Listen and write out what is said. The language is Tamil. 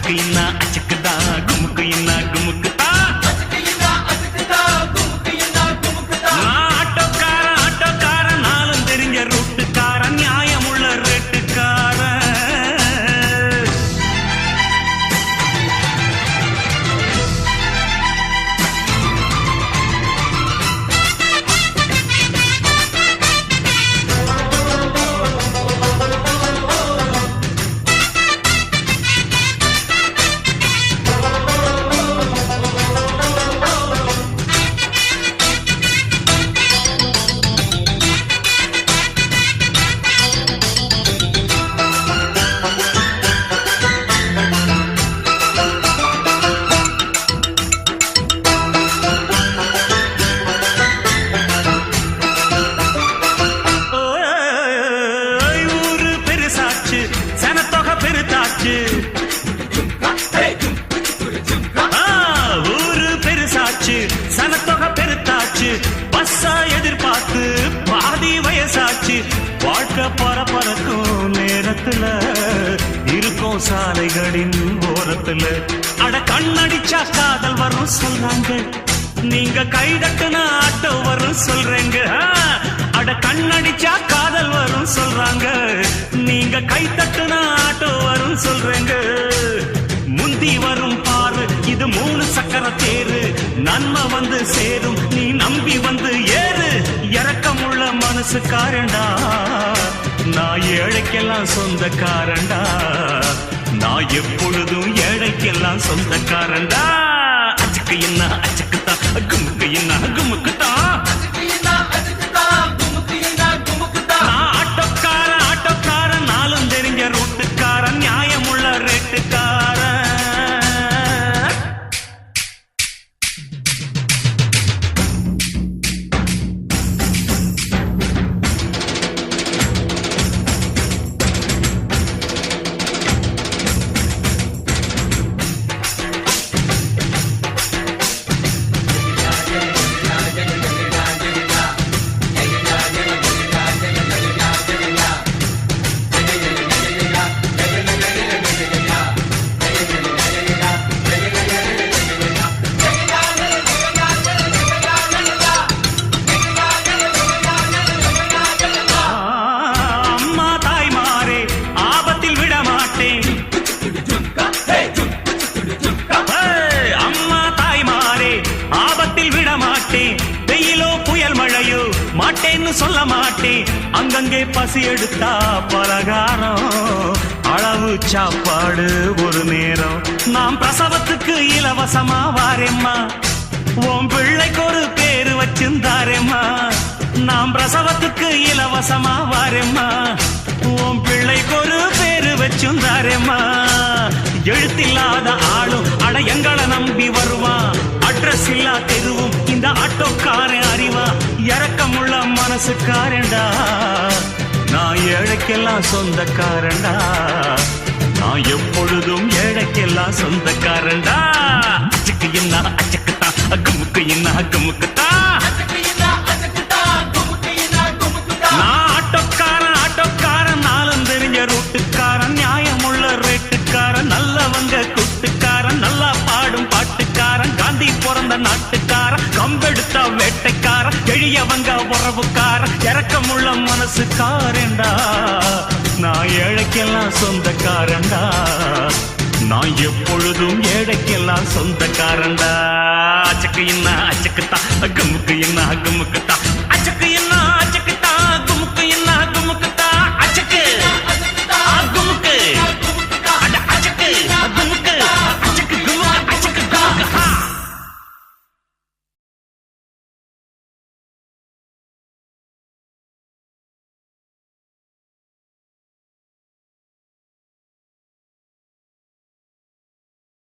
அச்சுக்கு இன்னா அச்சுக்குதா குமுக்கு இன்னா குமுக்குதா ஆட்டோக்காரன் நாளும் தெரிஞ்ச ரூட்டுக்காரன் நியாயமுள்ள ரேட்டுக்காரன் ஊரு பெருசாச்சு சனத்தொகை பெருத்தாச்சு பஸ்ஸா எதிர்பார்த்து பாதி வயசாச்சு வாழ்க்கை பரபரக்கும் நேரத்துல இருக்கும் சாலைகளின் ஓரத்துல அட கண்ணடிச்சா காதல் வரும் சொல்றாங்க நீங்க கை தட்டுனா ஆட்டோ வரும் சொல்றேங்க அட கண்ணடிச்சா காதல் வரும் சொல்றாங்க நீங்க கை தட்டுனா ஆட்டோ வரும் சொல்றேங்க முந்தி வரும் பாரு இது 3 சக்கர தேரு நன்மை வந்து சேரும் நீ நம்பி வந்து ஏறு இரக்கமுள்ள மனசுக்காரண்டா நான் ஏழைக்கெல்லாம் சொந்தக்காரண்டா நான் எப்பொழுதும் ஏழைக்கெல்லாம் சொந்தக்காரண்டா அச்சுக்கு என்ன அச்சுக்குத்தான் குமுக்கு என்ன குமுக்குத்தான் ஆட்டோக்காரன் நாளும் தெரிஞ்ச ரூட்டுக்காரன் நியாயமுள்ள ரேட்டுக்காரன் மாட்டேன்னு சொல்ல மாட்டேன் அங்கங்கே பசி எடுத்தா பலகாரம் அளவு சாப்பாடு ஒரு நேரம் நாம் பிரசவத்துக்கு இலவசமா வாரேம்மா உன் பிள்ளைக்கு ஒரு பேரு வச்சிருந்தாரேம்மா நாம் பிரசவத்துக்கு இலவசமா வாரேம்மா உன் பிள்ளைக்கு ஒரு பேரு வச்சிருந்தாரேம்மா எழுத்தில்லாத ஆளும் அட எங்களை நம்பி வருவான் அட்ரஸ் இல்லா தெருவும் இந்த ஆட்டோக்காரன் அறிவா இரக்கமுள்ள மனசுக்காரண்டா நான் ஏழைக்கெல்லாம் சொந்தக்காரண்டா நான் எப்பொழுதும் ஏழைக்கெல்லாம் சொந்தக்காரண்டா அச்சுக்கு என்ன அச்சுக்குத்தான் குமுக்கு என்ன குமுக்குத்தான் நான் ஆட்டோக்காரன் நாளும் தெரிஞ்ச ரூட்டுக்காரன் நியாயமுள்ள ரேட்டுக்காரன் நல்லவங்க கூட்டுக்காரன் நல்லா பாடும் பாட்டுக்காரன் காந்தி பிறந்த நாட்டுக்காரன் கம்பெடுத்தா வேட்டைக்காரன் எளியவங்க உறவுக்காரன் இரக்கமுள்ள மனசுக்காரண்டா நான் ஏழைக்கெல்லாம் சொந்தக்காரண்டா நான் எப்பொழுதும் ஏழைக்கெல்லாம் சொந்தக்காரண்டா அச்சுக்கு என்ன அச்சுக்குத்தான் குமுக்கு என்ன குமுக்குத்தான் அச்சுக்கு என்ன